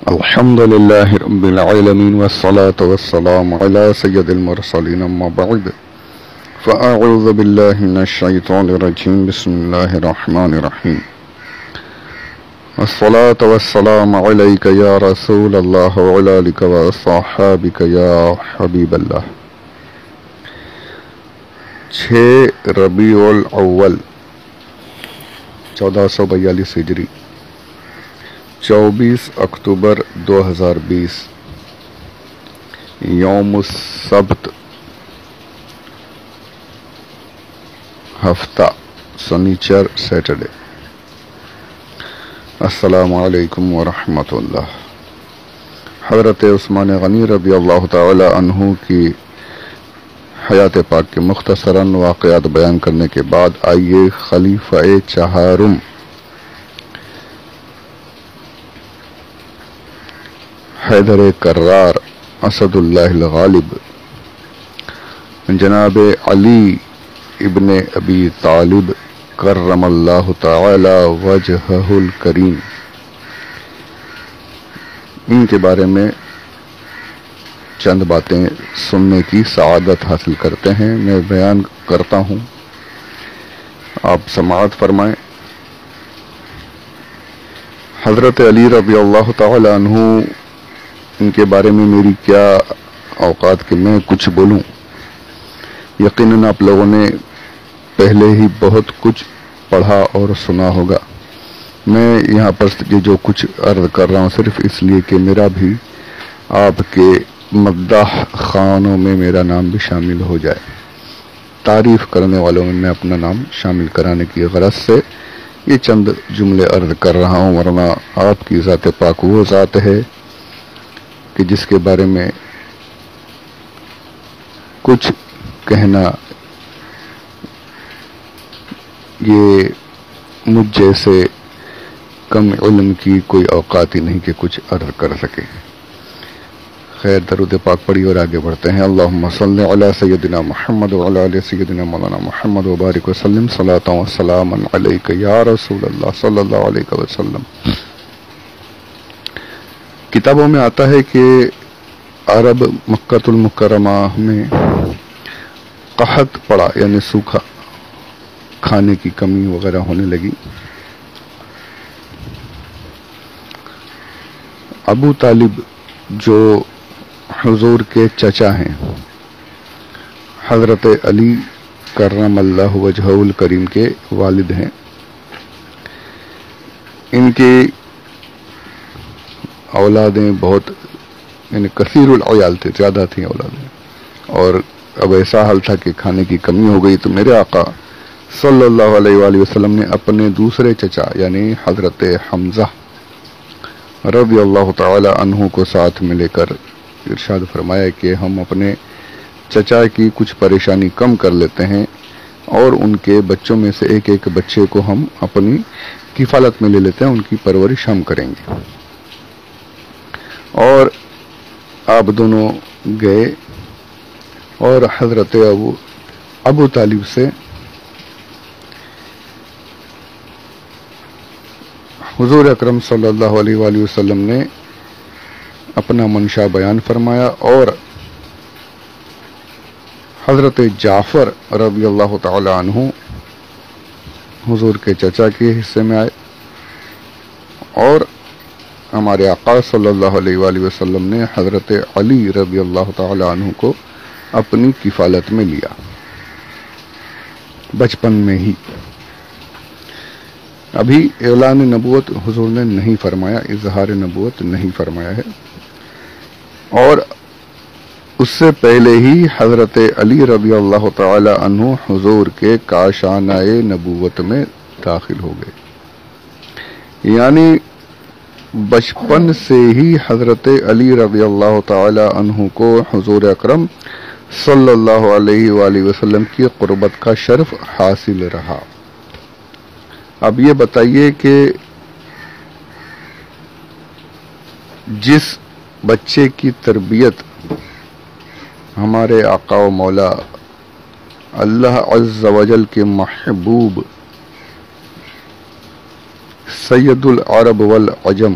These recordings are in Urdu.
الحمد لله رب العالمين والصلاة والسلام على سيد المرسلين أما بعد فأعوذ بالله من الشيطان الرجيم بسم الله الرحمن الرحيم الصلاة والسلام عليك يا رسول الله وعلى آلك وصحابك يا حبيب الله 6 ربیع الاول 1442 ہجری 24 اکتوبر 2020 یوم السبت ہفتہ سنیچر سیٹرڈے السلام علیکم ورحمۃ اللہ۔ حضرت عثمان غنی رضی اللہ تعالی عنہ کی حیات پاک کے مختصراً واقعات بیان کرنے کے بعد آئیے خلیفہ چہارم حیدر کرار اسد اللہ الغالب جناب علی ابن ابی طالب کرم اللہ تعالی وجہہ الکریم، ان کے بارے میں چند باتیں سننے کی سعادت حاصل کرتے ہیں، میں بیان کرتا ہوں، آپ سماعت فرمائیں۔ حضرت علی رضی اللہ تعالی عنہ، ان کے بارے میں میری کیا اوقات کہ میں کچھ بولوں، یقیناً آپ لوگوں نے پہلے ہی بہت کچھ پڑھا اور سنا ہوگا۔ میں یہاں پر یہ جو کچھ عرض کر رہا ہوں صرف اس لیے کہ میرا بھی آپ کے مداح خانوں میں میرا نام بھی شامل ہو جائے، تعریف کرنے والوں میں میں اپنا نام شامل کرانے کی غرض سے یہ چند جملے عرض کر رہا ہوں، ورنہ آپ کی ذات پاک وہ ذات ہے کہ جس کے بارے میں کچھ کہنا یہ مجھ جیسے کم علم کی کوئی اوقات ہی نہیں کہ کچھ عرض کر سکے۔ خیر، درود پاک پڑھی اور آگے بڑھتے ہیں۔ اللہم صلی علی سیدنا محمد وعلی آل سیدنا مولانا محمد وبارک وسلم صلاۃ و سلام علیک یا رسول اللہ صلی اللہ علیہ وسلم۔ کتابوں میں آتا ہے کہ عرب مکۃ المکرمہ میں قحط پڑا، یعنی سوکھا، کھانے کی کمی وغیرہ ہونے لگی۔ ابو طالب جو حضور کے چچا ہیں، حضرت علی کرم اللہ وجہہ الکریم کے والد ہیں، ان کی اولادیں بہت یعنی کثیر العیال تھے، زیادہ تھیں اولادیں، اور اب ایسا حال تھا کہ کھانے کی کمی ہو گئی، تو میرے آقا صلی اللہ علیہ وآلہ وسلم نے اپنے دوسرے چچا یعنی حضرت حمزہ رضی اللہ تعالی عنہ کو ساتھ میں لے کر ارشاد فرمایا کہ ہم اپنے چچا کی کچھ پریشانی کم کر لیتے ہیں اور ان کے بچوں میں سے ایک ایک بچے کو ہم اپنی کفالت میں لے لیتے ہیں، ان کی پرورش ہم کریں گے۔ اور آپ دونوں گئے اور حضرت ابو طالب سے حضور اکرم صلی اللہ علیہ وآلہ وسلم نے اپنا منشا بیان فرمایا، اور حضرت جعفر رضی اللہ تعالی عنہ حضور کے چچا کے حصے میں آئے، اور ہمارے آقا صلی اللہ علیہ وآلہ وسلم نے حضرت علی رضی اللہ تعالی عنہ کو اپنی کفالت میں لیا بچپن میں ہی۔ ابھی اعلان نبوت حضور نے نہیں فرمایا، اظہار نبوت نہیں فرمایا ہے، اور اس سے پہلے ہی حضرت علی رضی اللہ تعالی عنہ حضور کے کاشانہ نبوت میں داخل ہو گئے، یعنی بچپن سے ہی حضرت علی رضی اللہ تعالی عنہ کو حضور اکرم صلی اللہ علیہ وآلہ وسلم کی قربت کا شرف حاصل رہا۔ اب یہ بتائیے کہ جس بچے کی تربیت ہمارے آقا و مولا اللہ عز و جل کے محبوب سید العرب والعجم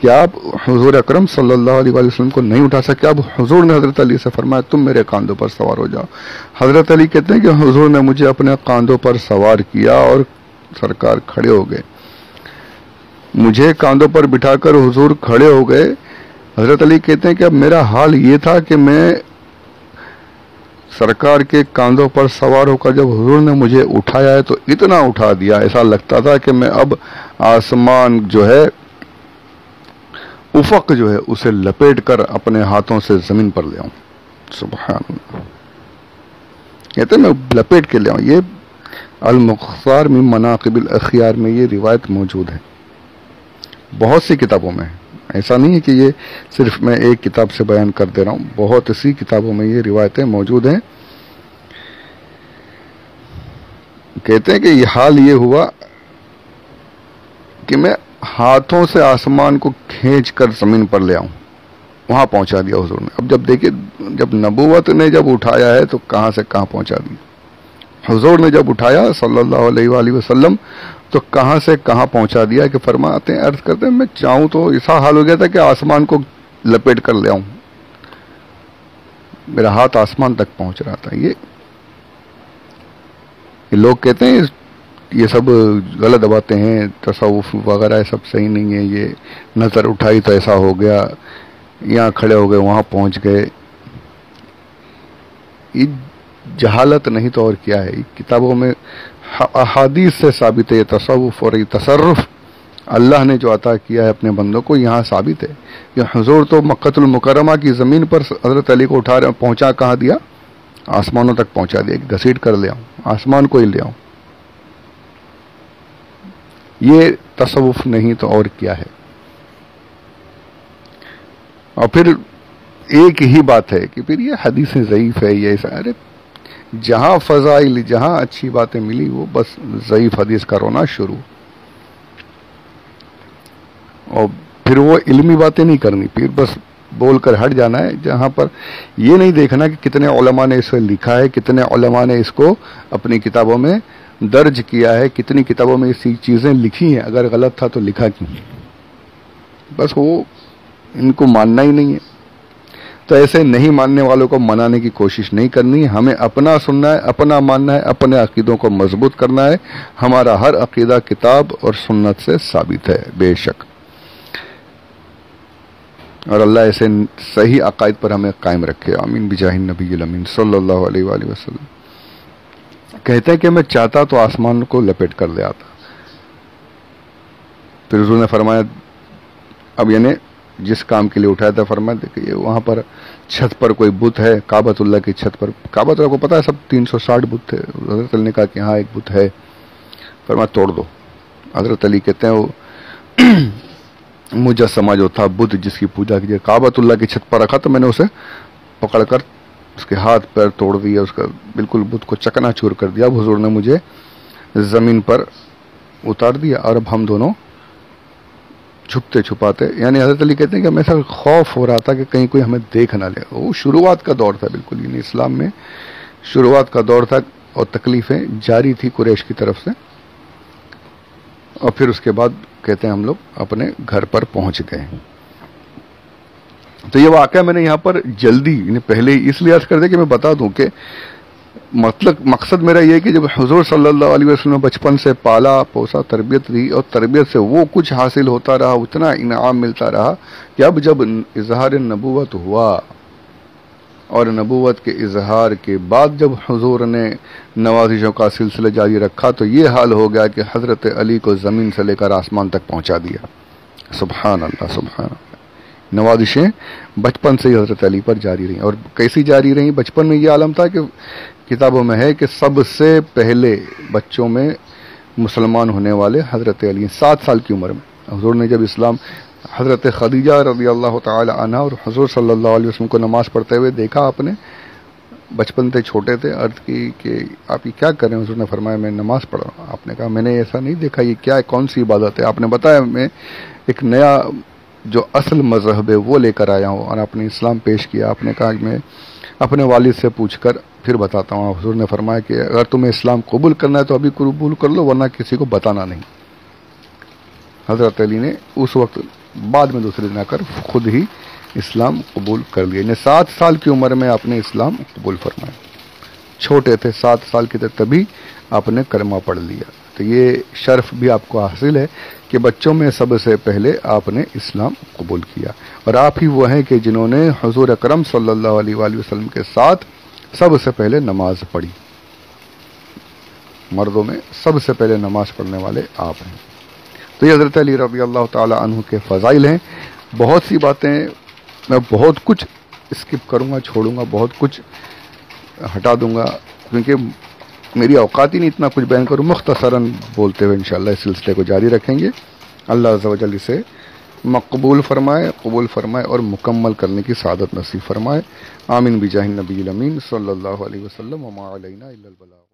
کیا آپ حضور اکرم صلی اللہ علیہ وآلہ وسلم کو نہیں اٹھا سکے؟ اب حضور نے حضرت علی سے فرمایا تم میرے کاندھوں پر سوار ہو جاؤ. حضرت علی کہتے ہیں کہ حضور نے مجھے اپنے کاندھوں پر سوار کیا اور سرکار کھڑے ہو گئے. مجھے کاندھوں پر بٹھا کر حضور کھڑے ہو گئے. حضرت علی کہتے ہیں کہ اب میرا حال یہ تھا کہ میں سرکار کے کاندھوں پر سوار ہو کر جب حضور نے مجھے اٹھایا ہے تو اتنا اٹھا دیا ایسا لگتا تھا کہ میں اب آسمان جو ہے افق جو ہے اسے لپیٹ کر اپنے ہاتھوں سے زمین پر لے آؤں. سبحان اللہ. کہتے ہیں میں لپیٹ کے لے آؤں. یہ المختصار من مناقب الاخیار میں یہ روایت موجود ہے، بہت سی کتابوں میں. ایسا نہیں ہے کہ یہ صرف میں ایک کتاب سے بیان کر دے رہا ہوں، بہت سی کتابوں میں یہ روایتیں موجود ہیں. کہتے ہیں کہ یہ حال یہ ہوا کہ میں ہاتھوں سے آسمان کو کھینچ کر زمین پر لے آؤں، وہاں پہنچا دیا حضور نے. اب جب دیکھیں جب نبوت نے جب اٹھایا ہے تو کہاں سے کہاں پہنچا دی. حضور نے جب اٹھایا صلی اللہ علیہ وآلہ وسلم تو کہاں سے کہاں پہنچا دیا کہ فرماتے ہیں عرض کرتے ہیں میں چاہوں تو ایسا حال ہو گیا تھا کہ آسمان کو لپیٹ کر لے آؤں، میرا ہاتھ آسمان تک پہنچ رہا تھا. یہ لوگ کہتے ہیں یہ سب غلط باتیں ہیں، تصوف وغیرہ یہ سب صحیح نہیں ہے، یہ نظر اٹھائی تو ایسا ہو گیا، یہاں کھڑے ہو گئے وہاں پہنچ گئے. یہ جہالت نہیں تو اور کیا ہے. کتابوں میں احادیث سے ثابت ہے یہ تصوف اور یہ تصرف اللہ نے جو عطا کیا ہے اپنے بندوں کو یہاں ثابت ہے. کہ حضور تو مکۃ المکرمہ کی زمین پر حضرت علی کو اٹھا رہے پہنچا کہاں دیا؟ آسمانوں تک پہنچا دیا کہ گھسیٹ کر لے آؤں، آسمان کو ہی لے آؤں. یہ تصوف نہیں تو اور کیا ہے. اور پھر ایک ہی بات ہے کہ پھر یہ حدیثیں ضعیف ہے، یہ ایسا. ارے جہاں فضائل جہاں اچھی باتیں ملی وہ بس ضعیف حدیث کا رونا شروع. اور پھر وہ علمی باتیں نہیں کرنی، پھر بس بول کر ہٹ جانا ہے. جہاں پر یہ نہیں دیکھنا کہ کتنے علماء نے اس کو لکھا ہے، کتنے علماء نے اس کو اپنی کتابوں میں درج کیا ہے، کتنی کتابوں میں اسی چیزیں لکھی ہیں. اگر غلط تھا تو لکھا کیوں؟ بس وہ ان کو ماننا ہی نہیں ہے. تو ایسے نہیں ماننے والوں کو منانے کی کوشش نہیں کرنی. ہمیں اپنا سننا ہے، اپنا ماننا ہے، اپنے عقیدوں کو مضبوط کرنا ہے. ہمارا ہر عقیدہ کتاب اور سنت سے ثابت ہے بے شک. اور اللہ ایسے صحیح عقائد پر ہمیں قائم رکھے. آمین بجاہ النبی الامین صلی اللہ علیہ وآلہ وسلم. کہتے ہیں کہ میں چاہتا تو آسمان کو لپیٹ کر لے آتا. پھر حضور نے فرمایا اب یعنی جس کام کے لیے اٹھایا تھا فرمایا دیکھیے وہاں پر چھت پر کوئی بت ہے، کعبۃ اللہ کی چھت پر. کعبۃ اللہ کو پتا ہے سب 360 بت تھے. حضرت علی نے کہا کہ ہاں ایک بت ہے. فرمایا توڑ دو. حضرت علی کہتے ہیں وہ مجسمہ جو تھا بت جس کی پوجا کی کعبۃ اللہ کی چھت پر رکھا تو میں نے اسے پکڑ کر اس کے ہاتھ پیر توڑ دیا، اس کا بالکل بت کو چکنا چور کر دیا. اب حضور نے مجھے زمین پر اتار دیا اور اب ہم دونوں چھپتے چھپاتے، یعنی حضرت علی کہتے ہیں کہ ہمیں ایسا خوف ہو رہا تھا کہ کہیں کوئی ہمیں دیکھ نہ لے. وہ شروعات کا دور تھا بالکل، یعنی اسلام میں شروعات کا دور تھا اور تکلیفیں جاری تھی قریش کی طرف سے. اور پھر اس کے بعد کہتے ہیں ہم لوگ اپنے گھر پر پہنچ گئے. تو یہ واقعہ میں نے یہاں پر جلدی یعنی پہلے اس لیے عرض کر دیا کہ میں بتا دوں کہ مقصد میرا یہ ہے کہ جب حضور صلی اللہ علیہ وسلم بچپن سے پالا پوسا، تربیت دی اور تربیت سے وہ کچھ حاصل ہوتا رہا، اتنا انعام ملتا رہا کہ اب جب اظہار نبوت ہوا اور نبوت کے اظہار کے بعد جب حضور نے نوازشوں کا سلسلہ جاری رکھا تو یہ حال ہو گیا کہ حضرت علی کو زمین سے لے کر آسمان تک پہنچا دیا. سبحان اللہ سبحان اللہ. نوازشیں بچپن سے ہی حضرت علی پر جاری رہیں. اور کیسی جاری رہیں؟ بچپن میں یہ عالم تھا کہ کتابوں میں ہے کہ سب سے پہلے بچوں میں مسلمان ہونے والے حضرت علی 7 سال کی عمر میں. حضور نے جب اسلام حضرت خدیجہ رضی اللہ تعالی عنہ اور حضور صلی اللہ علیہ وسلم کو نماز پڑھتے ہوئے دیکھا، آپ نے بچپن تھے چھوٹے تھے، عرض کی کہ آپ یہ کیا کریں؟ حضور نے فرمایا میں نماز پڑھ رہا ہوں. آپ نے کہا میں نے ایسا نہیں دیکھا، یہ کیا ہے، کون سی عبادت ہے؟ آپ نے بتایا میں ایک نیا جو اصل مذہب ہے وہ لے کر آیا ہوں. اور آپ نے اسلام پیش کیا. آپ نے کہا کہ میں اپنے والد سے پوچھ کر پھر بتاتا ہوں. حضور نے فرمایا کہ اگر تمہیں اسلام قبول کرنا ہے تو ابھی قبول کر لو ورنہ کسی کو بتانا نہیں. حضرت علی نے اس وقت بعد میں دوسرے دن آ کر خود ہی اسلام قبول کر لیا. یعنی 7 سال کی عمر میں آپ نے اسلام قبول فرمایا. چھوٹے تھے 7 سال کے تھے تبھی آپ نے کلمہ پڑھ لیا. تو یہ شرف بھی آپ کو حاصل ہے کہ بچوں میں سب سے پہلے آپ نے اسلام قبول کیا. اور آپ ہی وہ ہیں کہ جنہوں نے حضور اکرم صلی اللہ علیہ وآلہ وسلم کے ساتھ سب سے پہلے نماز پڑھی. مردوں میں سب سے پہلے نماز پڑھنے والے آپ ہیں. تو یہ حضرت علی رضی اللہ تعالی عنہ کے فضائل ہیں. بہت سی باتیں میں بہت کچھ اسکپ کروں گا، چھوڑوں گا، بہت کچھ ہٹا دوں گا، کیونکہ میری اوقات ہی نہیں اتنا کچھ بیان کروں. مختصراً بولتے ہوئے انشاءاللہ اس سلسلے کو جاری رکھیں گے. اللہ عز و جل اسے مقبول فرمائے، قبول فرمائے اور مکمل کرنے کی سعادت نصیب فرمائے. آمین بجاہ النبی الامین صلی اللہ علیہ وسلم. وما علینا الا البلاغ.